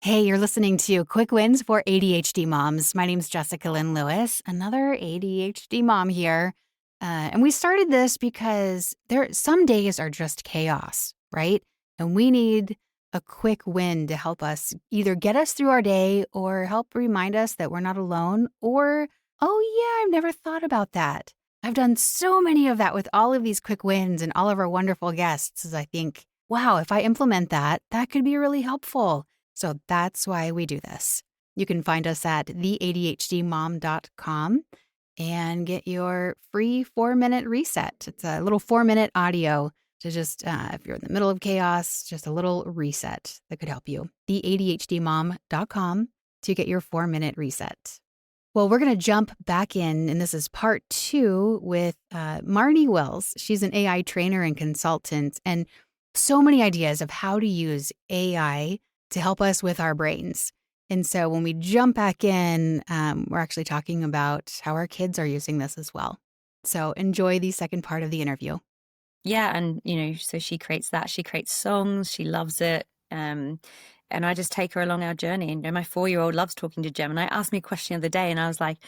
Hey, you're listening to Quick Wins for ADHD Moms. My name's Jessica Lynn Lewis, another ADHD mom here. And we started this because some days are just chaos, right? And we need a quick win to help us either get us through our day or help remind us that we're not alone or, oh, yeah, I've never thought about that. I've done so many of that with all of these quick wins and all of our wonderful guests. As I think, wow, if I implement that, that could be really helpful. So that's why we do this. You can find us at theadhdmom.com and get your free 4-minute reset. It's a little 4-minute audio to just, if you're in the middle of chaos, just a little reset that could help you. Theadhdmom.com to get your 4-minute reset. Well, we're going to jump back in, and this is part 2 with Marnie Wells. She's an AI trainer and consultant, and so many ideas of how to use AI to help us with our brains. And so when we jump back in, we're actually talking about how our kids are using this as well. So enjoy the second part of the interview. Yeah, and so she creates that. She creates songs. She loves it. And I just take her along our journey. And my 4-year-old loves talking to Gemini. Asked me a question the other day, and I was like,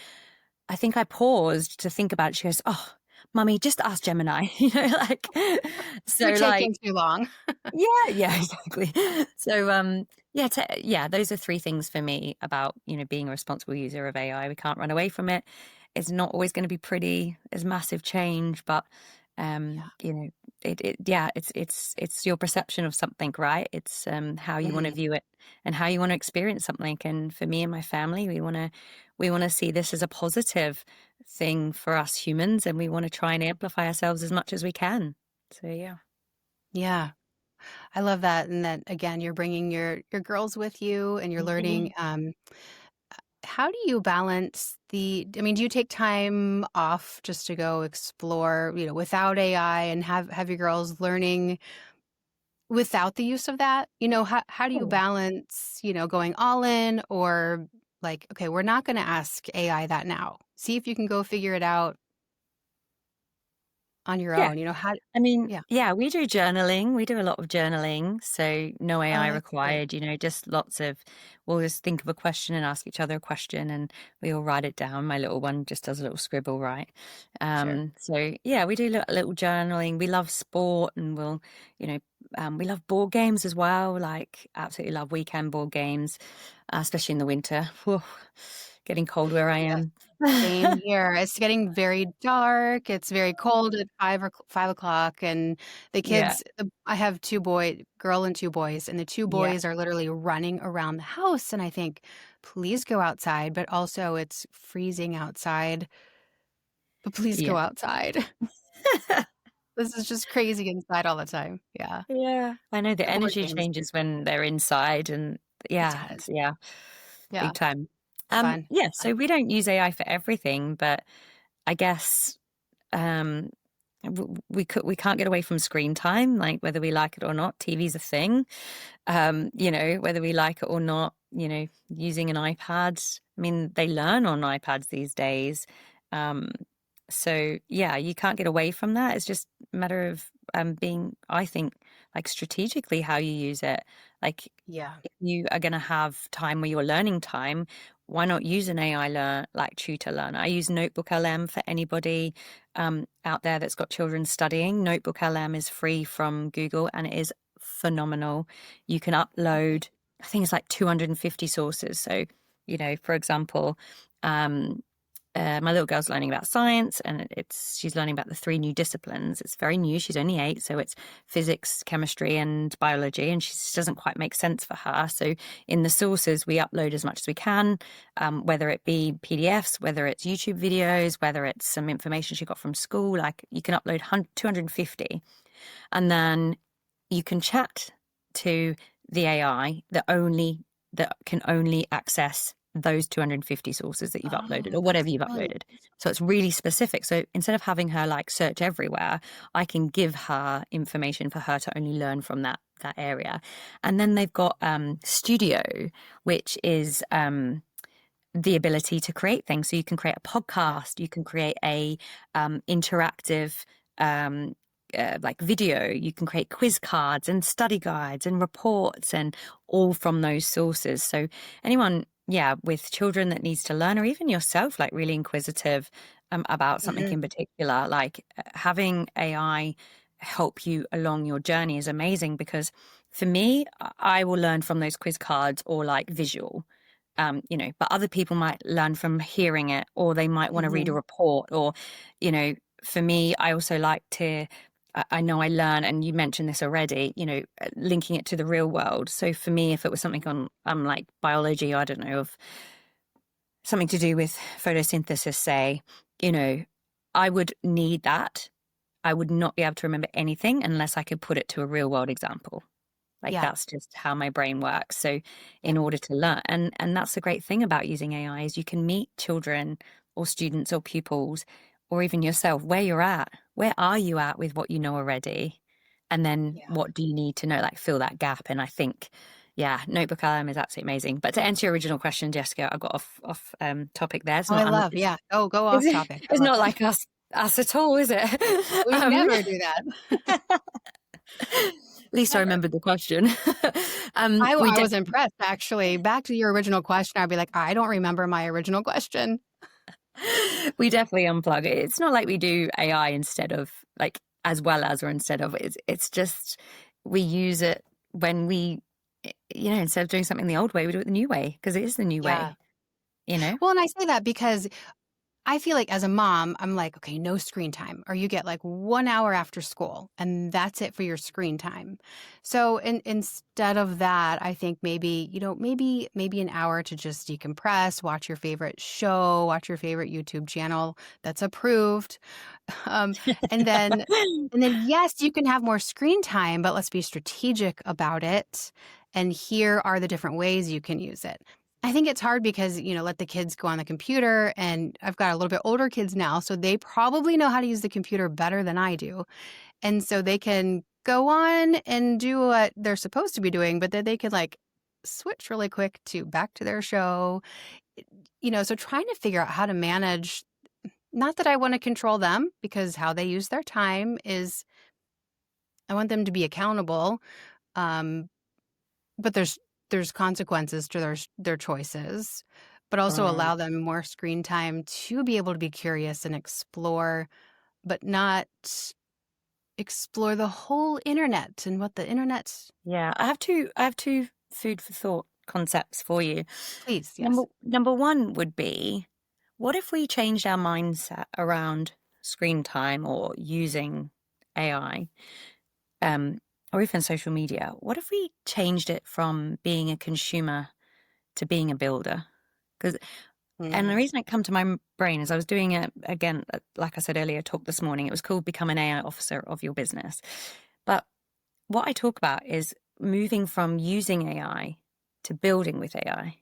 I think I paused to think about it. She goes, "Oh, Mummy, just ask Gemini." So You're taking too long. yeah, exactly. So yeah, those are 3 things for me about being a responsible user of AI. We can't run away from it. It's not always going to be pretty. There's massive change, but Yeah. it's your perception of something, right? It's how you want to view it and how you want to experience something. And for me and my family, we want to see this as a positive thing for us humans, and we want to try and amplify ourselves as much as we can. So yeah. Yeah. I love that. And that, again, you're bringing your girls with you and you're learning. How do you balance do you take time off just to go explore, without AI and have your girls learning without the use of that? How do you Oh, balance, going all in or like, okay, we're not going to ask AI that now. See if you can go figure it out on your yeah. own, I mean, yeah. yeah, we do journaling. We do a lot of journaling. So no AI Oh, that's great. required, just lots of, we'll just think of a question and ask each other a question and we all write it down. My little one just does a little scribble, right? Sure. So yeah, we do little journaling. We love sport and we love board games as well. Like absolutely love weekend board games, especially in the winter. Whew, getting cold where I am. Same here. It's getting very dark. It's very cold at 5 o'clock, and the Yeah. kids. I have girl and 2 boys, and the two Yeah. boys are literally running around the house. And I think, please go outside. But also, it's freezing outside. But please Yeah. go outside. This is just crazy inside all the time. Yeah, Yeah, I know the the board energy games. changes when they're inside and It yeah, does. yeah, Yeah, big time. fun. Yeah, Fun. so we don't use AI for everything, but I guess um we can't get away from screen time, like whether we like it or not. TV's a thing. Whether we like it or not, using an iPad. I mean, they learn on iPads these days. Um, so yeah, you can't get away from that. It's just a matter of being, I think, like strategically how you use it. Like Yeah. if you are going to have time where you're learning time, why not use an AI like tutor learner? I use NotebookLM for anybody out there that's got children studying. NotebookLM is free from Google and it is phenomenal. You can upload, I think it's like 250 sources. So, for example, my little girl's learning about science and she's learning about the 3 new disciplines. It's very new. She's only 8. So it's physics, chemistry and biology. And she just doesn't quite make sense for her. So in the sources, we upload as much as we can, whether it be PDFs, whether it's YouTube videos, whether it's some information she got from school, like you can upload 250 and then you can chat to the AI that can only access those 250 sources that you've uploaded Oh, or that's whatever you've fun. uploaded. So it's really specific. So instead of having her like search everywhere, I can give her information for her to only learn from that area. And then they've got Studio, which is the ability to create things. So you can create a podcast, you can create a interactive like video. You can create quiz cards and study guides and reports, and all from those sources. So anyone, yeah, with children that needs to learn, or even yourself, like really inquisitive about something Mhm. in particular, like having AI help you along your journey is amazing. Because for me, I will learn from those quiz cards or like visual. But other people might learn from hearing it, or they might want to read a Mhm. report, or, for me, I also like to, I know I learn, and you mentioned this already, linking it to the real world. So for me, if it was something on, like biology, I don't know, of something to do with photosynthesis, say, you know, I would need that. I would not be able to remember anything unless I could put it to a real world example. Like Yeah. that's just how my brain works. So Yeah. in order to learn, and that's the great thing about using AI, is you can meet children or students or pupils or even yourself where you're at. Where are you at with what you know already? And then Yeah. what do you need to know, like fill that gap? And I think, yeah, Notebook LM is absolutely amazing. But to answer your original question, Jessica, I got off topic there. It's Oh, I not love, yeah. Oh, go off it's, topic. I it's love not it. like us at all, is it? We um never do that. At least I Never. remembered the question. We I was definitely impressed, actually. Back to your original question, I'd be like, "I don't remember my original question." we definitely unplug it. It's not like we do AI instead of, like, as well as, or instead of. It's just we use it when we, instead of doing something the old way, we do it the new way, because it is the new Yeah. way. You know. Well, and I say that because I feel like as a mom, I'm like, okay, no screen time, or you get like 1 hour after school, and that's it for your screen time. So instead of that, I think maybe, maybe an hour to just decompress, watch your favorite show, watch your favorite YouTube channel that's approved. Um, and then, yes, you can have more screen time, but let's be strategic about it. And here are the different ways you can use it. I think it's hard because, let the kids go on the computer, and I've got a little bit older kids now, so they probably know how to use the computer better than I do. And so they can go on and do what they're supposed to be doing, but then they can like switch really quick to back to their show. So trying to figure out how to manage, not that I want to control them, because how they use their time is, I want them to be accountable. Um, but there's consequences to their choices, but also Mm, allow them more screen time to be able to be curious and explore, but not explore the whole internet and what the internet. yeah, I have two food for thought concepts for you. Please, Number yes. number one would be, what if we changed our mindset around screen time or using AI, um, or even social media? What if we changed it from being a consumer to being a builder? Because, and the Mm, reason it come to my brain is I was doing it again, like I said earlier, talk this morning. It was called Become an AI Officer of Your Business. But what I talk about is moving from using AI to building with AI.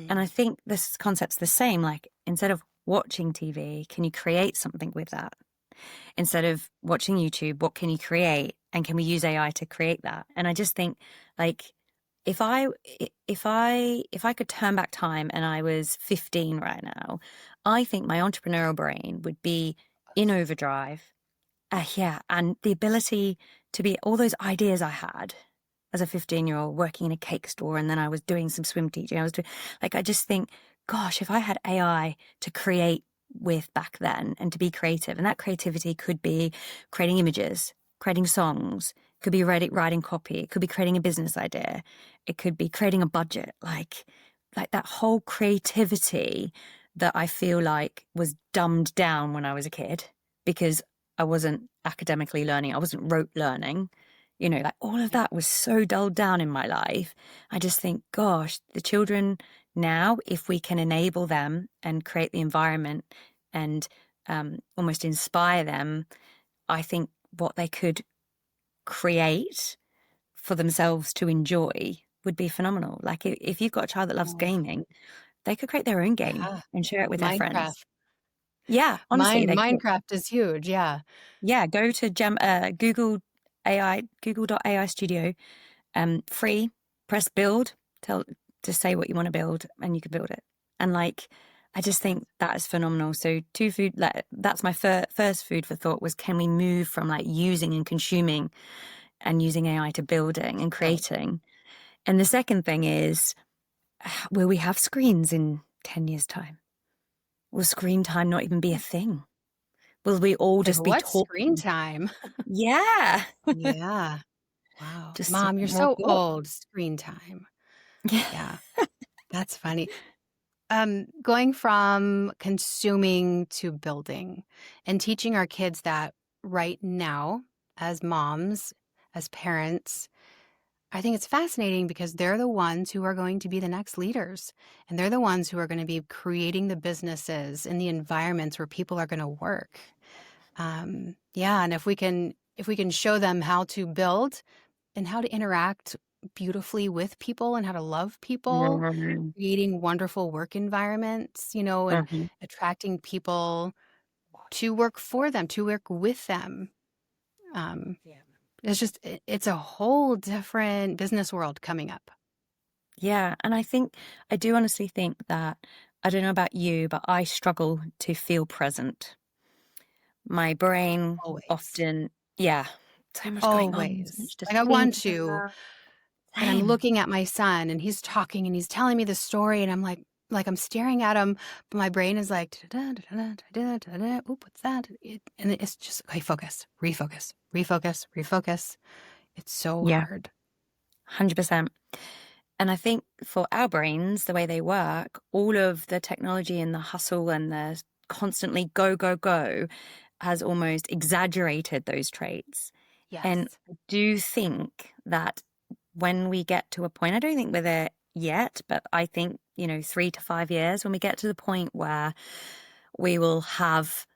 And I mm, think this concept's the same. Like, instead of watching TV, can you create something with that? Instead of watching YouTube, what can you create? And can we use AI to create that? And I just think, like, if I could turn back time and I was 15 right now, I think my entrepreneurial brain would be in overdrive. Yeah, and the ability to be all those ideas I had as a 15-year-old working in a cake store, and then I was doing some swim teaching. I was doing, like, I just think, gosh, if I had AI to create with back then and to be creative, and that creativity could be creating images, creating songs, could be writing copy, it could be creating a business idea, it could be creating a budget, like that whole creativity that I feel like was dumbed down when I was a kid because I wasn't academically learning, I wasn't rote learning. Like all of yeah. that was so dulled down in my life. I just think, gosh, the children now, if we can enable them and create the environment and almost inspire them, I think what they could create for themselves to enjoy would be phenomenal. Like if you've got a child that loves Oh, gaming, they could create their own game yeah. and share it with their friends. Minecraft. Yeah, honestly, they could. Minecraft is huge. Yeah. Yeah, go to Google AI, Google.ai Studio, free, press build, tell to say what you want to build, and you can build it. And like, I just think that is phenomenal. So two food, like that's my first food for thought was, can we move from like using and consuming and using AI to building and Build. creating? And the second thing is, will we have screens in 10 years' time? Will screen time not even be a thing? Will we all Like, just be what screen talking? time? Yeah. Yeah. Wow. Just some Mom, you're more so thought. old. Screen time. Yeah. Yeah, that's funny. Going from consuming to building and teaching our kids that right now, as moms, as parents, I think it's fascinating because they're the ones who are going to be the next leaders. And they're the ones who are going to be creating the businesses and the environments where people are going to work. Yeah, and if we can show them how to build and how to interact beautifully with people and how to love people, Mhm. creating wonderful work environments, and Mhm. attracting people to work for them, to work with them. Um, it's a whole different business world coming up. Yeah. And I do honestly think that, I don't know about you, but I struggle to feel present. My brain Always. often, yeah, so much going on, so Always. much to Like I think want to, about. and I'm Same. looking at my son and he's talking and he's telling me the story and I'm like I'm staring at him, but my brain is like, oop, what's that? And it's just, okay, focus, refocus, refocus, refocus. It's so Yeah, hard. 100%. And I think for our brains, the way they work, all of the technology and the hustle and the constantly go, go, go has almost exaggerated those traits. And Yes. I do think that when we get to a point, I don't think we're there yet, but I think, 3 to 5 years, when we get to the point where we will have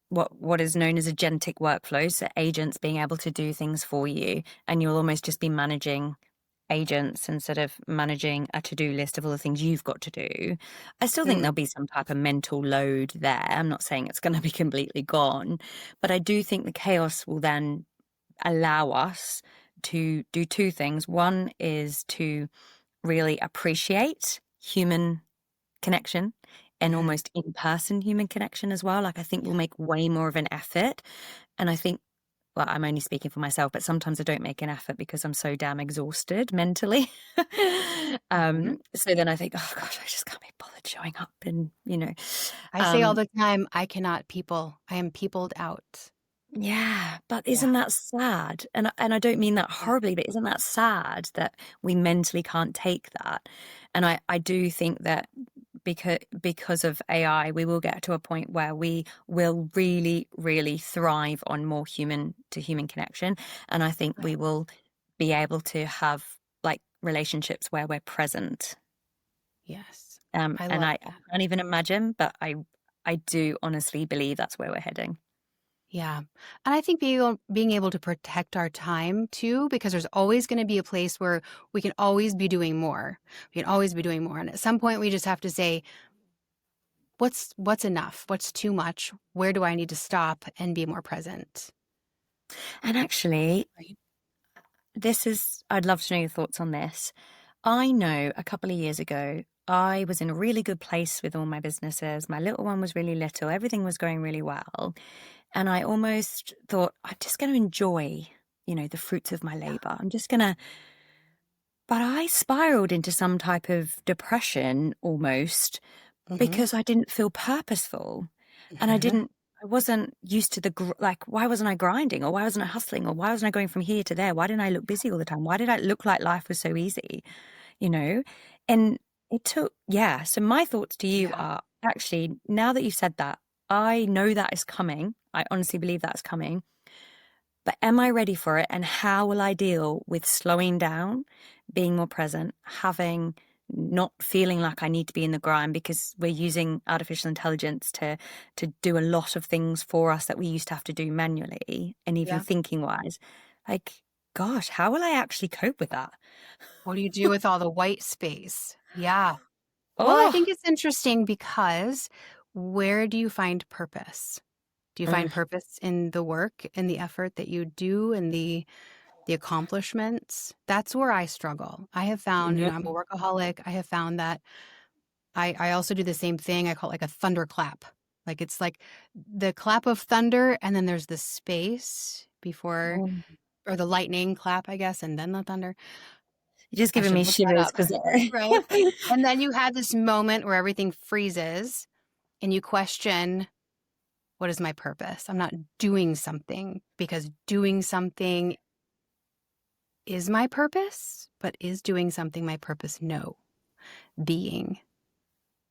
what is known as agentic workflows, so agents being able to do things for you, and you'll almost just be managing agents instead of managing a to-do list of all the things you've got to do. I still think there'll Mm, be some type of mental load there. I'm not saying it's going to be completely gone, but I do think the chaos will then allow us to do two things. One is to really appreciate human connection and mhm. almost in-person human connection as well. Like I think we'll Yeah. make way more of an effort. And I think, well, I'm only speaking for myself, but sometimes I don't make an effort because I'm so damn exhausted mentally. Mhm. So then I think, oh gosh, I just can't be bothered showing up and, I say all um, the time, I cannot people. I am peopled out. yeah, but Yeah. isn't that sad? And I don't mean that Yeah. horribly, but isn't that sad that we mentally can't take that? And I do think that because of AI, we will get to a point where we will really, really thrive on more human to human connection. And I think we Right. will be able to have like relationships where we're present. Yes. I And love I that. can't even imagine, but I do honestly believe that's where we're heading. Yeah. And I think being able to protect our time too, because there's always going to be a place where we can always be doing more. We can always be doing more. And at some point we just have to say, what's enough? What's too much? Where do I need to stop and be more present? And actually, Right. I'd love to know your thoughts on this. I know a couple of years ago, I was in a really good place with all my businesses. My little one was really little, everything was going really well. And I almost thought, I'm just going to enjoy, the fruits of my Yeah. labor. But I spiraled into some type of depression almost Mm-hmm. because I didn't feel purposeful. And Mm-hmm. I wasn't used to like, why wasn't I grinding or why wasn't I hustling or why wasn't I going from here to there? Why didn't I look busy all the time? Why did I look like life was so easy? You know? And it took, yeah. So my thoughts to you Yeah. are actually, now that you've said that, I know that is coming. I honestly believe that's coming. But am I ready for it? And how will I deal with slowing down, being more present, having not feeling like I need to be in the grind because we're using artificial intelligence to do a lot of things for us that we used to have to do manually and even Yeah. thinking wise. Like, gosh, how will I actually cope with that? What do you do with all the white space? Yeah. Well, I Oh, think it's interesting because where do you find purpose? Do you mm, find purpose in the work and the effort that you do and the accomplishments? That's where I struggle. I have found, I'm a mm, workaholic. I have found that I also do the same thing. I call it like a thunderclap. Like it's like the clap of thunder, and then there's the space before, Mm. or the lightning clap, I guess, and then the thunder. You're just I giving should me look that shivers up. because Right? And then you have this moment where everything freezes and you question, what is my purpose? I'm not doing something because doing something is my purpose, but is doing something my purpose? No, being.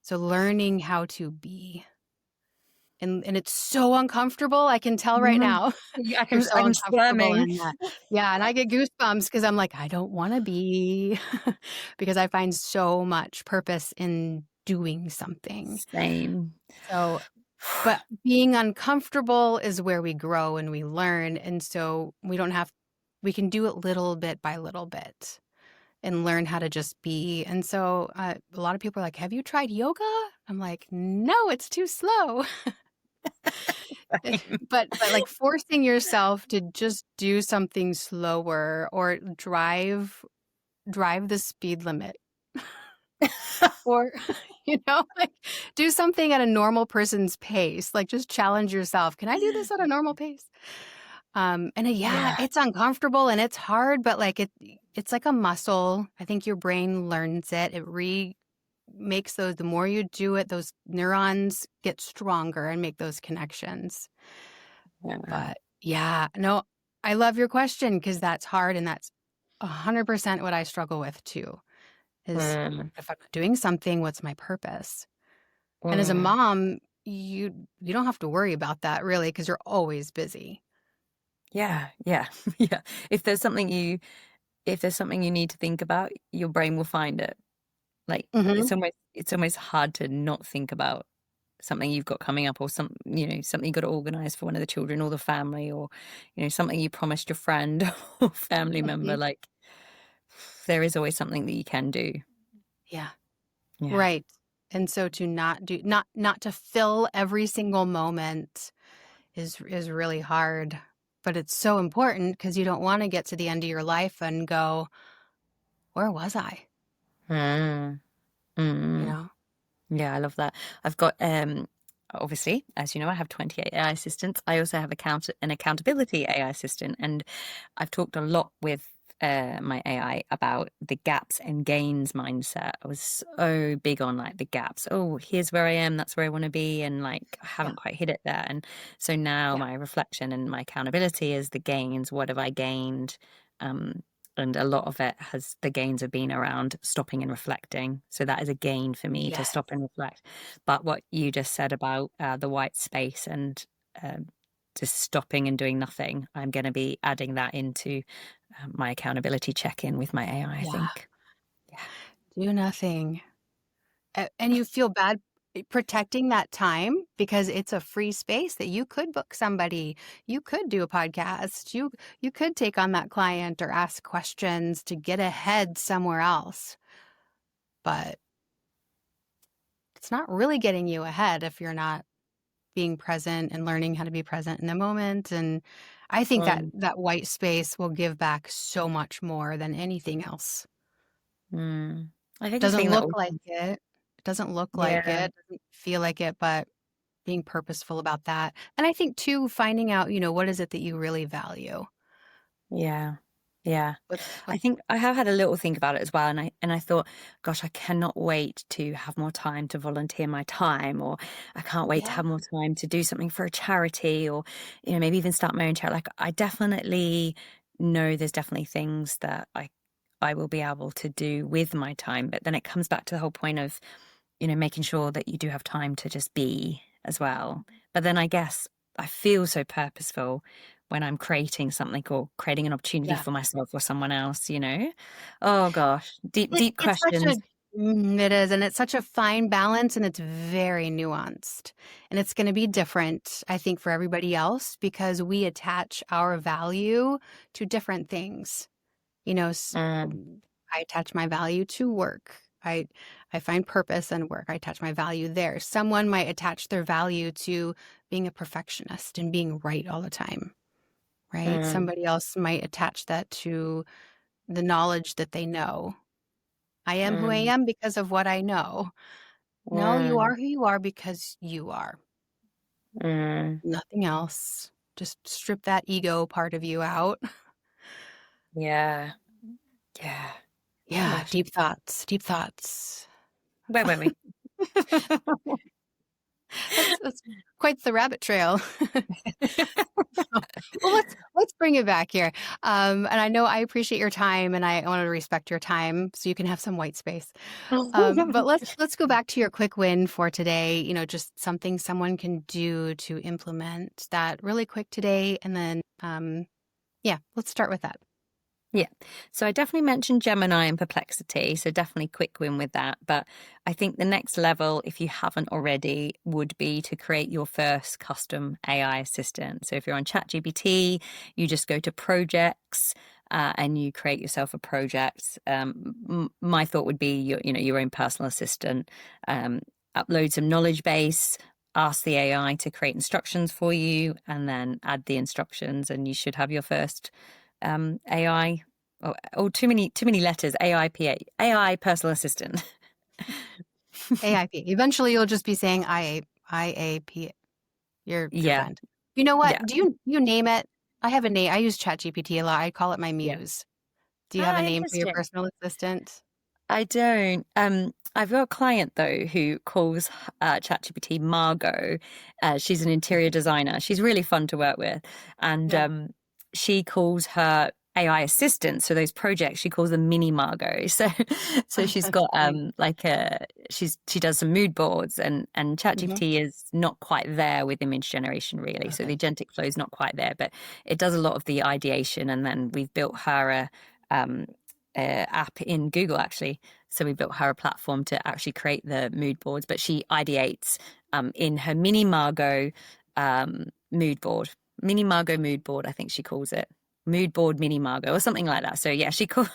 So learning how to be. And it's so uncomfortable. I can tell right Mhm. now. Yeah, You're so I'm uncomfortable squirming. in that. Yeah, and I get goosebumps because I'm like, I don't want to be, because I find so much purpose in doing something. Same. So, but being uncomfortable is where we grow and we learn. And so we can do it little bit by little bit and learn how to just be. And so a lot of people are like, have you tried yoga? I'm like, no, it's too slow. But like forcing yourself to just do something slower or drive the speed limit or like do something at a normal person's pace, like just challenge yourself. Can I do this at a normal pace? Yeah, Yeah. it's uncomfortable and it's hard, but like it's like a muscle. I think your brain learns it. Makes those, the more you do it, those neurons get stronger and make those connections. Yeah. But yeah, no, I love your question because that's hard, and that's 100% what I struggle with too, is Mm, if I'm doing something, what's my purpose? And as a mm. mom, you don't have to worry about that really because you're always busy. Yeah, yeah, yeah. If there's something you if there's something you need to think about, your brain will find it. Like Hmm. it's almost hard to not think about something you've got coming up or something you've got to organize for one of the children or the family or something you promised your friend or family member. Hmm. Like there is always something that you can do. Yeah. Yeah. Right. And so to not to fill every single moment is really hard, but it's so important because you don't want to get to the end of your life and go, where was I? Mm, You mm. know? Yeah, I love that. I've got obviously, as you know, I have 28 AI assistants. I also have an accountability AI assistant, and I've talked a lot with my AI about the gaps and gains mindset. I was so big on like the gaps. Oh, here's where I am, that's where I want to be, and like I Yeah. haven't quite hit it there. And so now Yeah. my reflection and my accountability is the gains. What have I gained? Um, and a lot of it has the gains have been around stopping and reflecting. So that is a gain for me to Yes. stop and reflect. But what you just said about the white space and um, just stopping and doing nothing, I'm going to be adding that into my accountability check-in with my AI, I Yeah. think. Yeah. Do nothing. And you feel bad protecting that time because it's a free space that you could book somebody. You could do a podcast. You could take on that client or ask questions to get ahead somewhere else. But it's not really getting you ahead if you're not being present and learning how to be present in the moment. And I think that Mm, that white space will give back so much more than anything else. mm. I think the Doesn't thing that look will, like it. It doesn't look like yeah, it. Doesn't feel like it, but being purposeful about that. And I think too, finding out, what is it that you really value? yeah, yeah. What I think I have had a little think about it as well, and I thought, gosh, I cannot wait to have more time to volunteer my time, or I can't wait to Yeah. have more time to do something for a charity, or maybe even start my own charity. Like I definitely know there's definitely things that I will be able to do with my time, but then it comes back to the whole point of making sure that you do have time to just be as well. But then I guess I feel so purposeful when I'm creating something or creating an opportunity Yeah. for myself or someone else. Oh gosh, deep, It, deep it's such a questions. it is, and it's such a fine balance, and it's very nuanced. And it's going to be different, I think, for everybody else because we attach our value to different things. You know, Mm, I attach my value to work. I find purpose in work. I attach my value there. Someone might attach their value to being a perfectionist and being right all the time, right? mm, Somebody else might attach that to the knowledge that they know. I am who I mm, am because of what I know. No, you Mm, are who you are because you are. mm, Nothing else. Just strip that ego part of you out. yeah. Yeah. Oh Yeah, gosh. deep thoughts, deep thoughts. Where were we? That's quite the rabbit trail. Well, let's bring it back here. And I know I appreciate your time, and I want to respect your time, so you can have some white space. But let's go back to your quick win for today. Just something someone can do to implement that really quick today, and then yeah, let's start with that. Yeah. So I definitely mentioned Gemini and Perplexity. So definitely quick win with that. But I think the next level, if you haven't already, would be to create your first custom AI assistant. So if you're on ChatGPT, you just go to projects. And you create yourself a project. My thought would be your own personal assistant. Upload some knowledge base, ask the AI to create instructions for you, and then add the instructions, and you should have your first AI. Oh, too many letters. AIPA, AI personal assistant. AIP. Eventually, you'll just be saying IAP. You're Yeah, fine. You know what? yeah, Do you name it? I have a name. I use ChatGPT a lot. I call it my yeah. muse. Do you have a Ah, name for your interesting. personal assistant? I don't. I've got a client though who calls ChatGPT Margot. She's an interior designer. She's really fun to work with, and Yeah. she calls her AI assistants. So those projects, she calls them Mini Margot. So she's That's got funny. she does some mood boards, and Hmm. ChatGPT is not quite there with image generation really. So Okay. the agentic flow is not quite there, but it does a lot of the ideation, and then we've built her um, app in Google actually. So we built her a platform to actually create the mood boards, but she ideates in her Mini Margot mood board, Mini Margot mood board, I think she calls it. Mood board Mini Margot or something like that. So yeah, she calls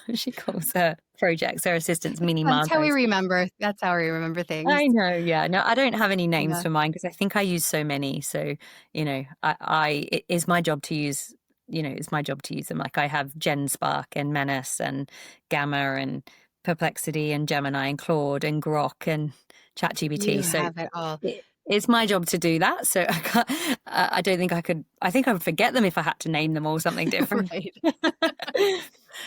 her projects, her assistants Mini That's how we Margos. remember. That's how we remember things. I know, yeah. No, I don't have any names Yeah. for mine because I think I use so many. So, it is my job to use, it's my job to use them. Like I have Gen Spark and Menace and Gamma and Perplexity and Gemini and Claude and Grok and You ChatGPT. So have it all. it's my job to do that. So I don't think I could, I think I would forget them if I had to name them all something different. Right.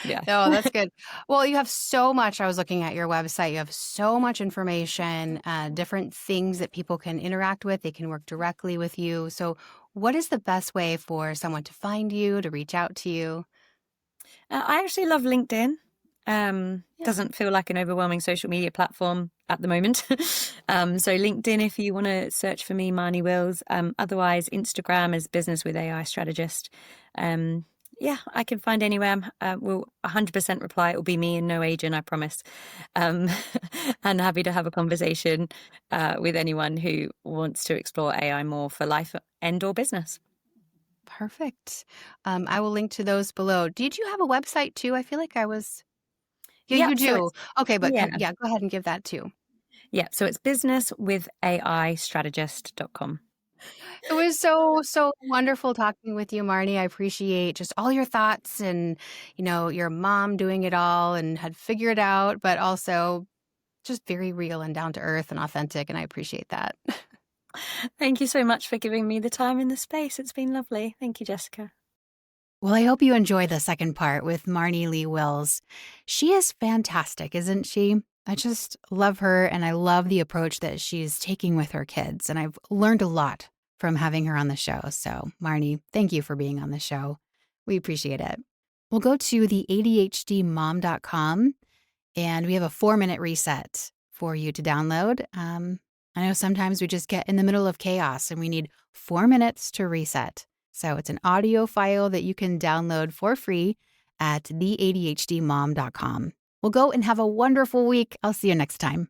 Yeah. Oh, that's good. Well, you have so much. I was looking at your website. You have so much information, different things that people can interact with. They can work directly with you. So, what is the best way for someone to find you, to reach out to you? I actually love LinkedIn. Yeah. Doesn't feel like an overwhelming social media platform at the moment. So LinkedIn, if you want to search for me, Marnie Wills. Otherwise, Instagram is Business with AI Strategist. Yeah, I can find anywhere. We'll 100% reply. It will be me and no agent, I promise. Um, and happy to have a conversation with anyone who wants to explore AI more for life and or business. Perfect. I will link to those below. Did you have a website too? I feel like I was. Yeah, you Yep. So do. it's Okay, but yeah. yeah, go ahead and give that too. Yeah, so it's businesswithaistrategist.com. It was so wonderful talking with you, Marnie. I appreciate just all your thoughts and, your mom doing it all and had figured out, but also just very real and down to earth and authentic. And I appreciate that. Thank you so much for giving me the time and the space. It's been lovely. Thank you, Jessica. Well, I hope you enjoy the second part with Marnie Lee Wills. She is fantastic, isn't she? I just love her and I love the approach that she's taking with her kids. And I've learned a lot from having her on the show. So, Marnie, thank you for being on the show. We appreciate it. We'll go to the ADHDmom.com and we have a 4-minute reset for you to download. I know sometimes we just get in the middle of chaos and we need 4 minutes to reset. So it's an audio file that you can download for free at theadhdmom.com. We'll go and have a wonderful week. I'll see you next time.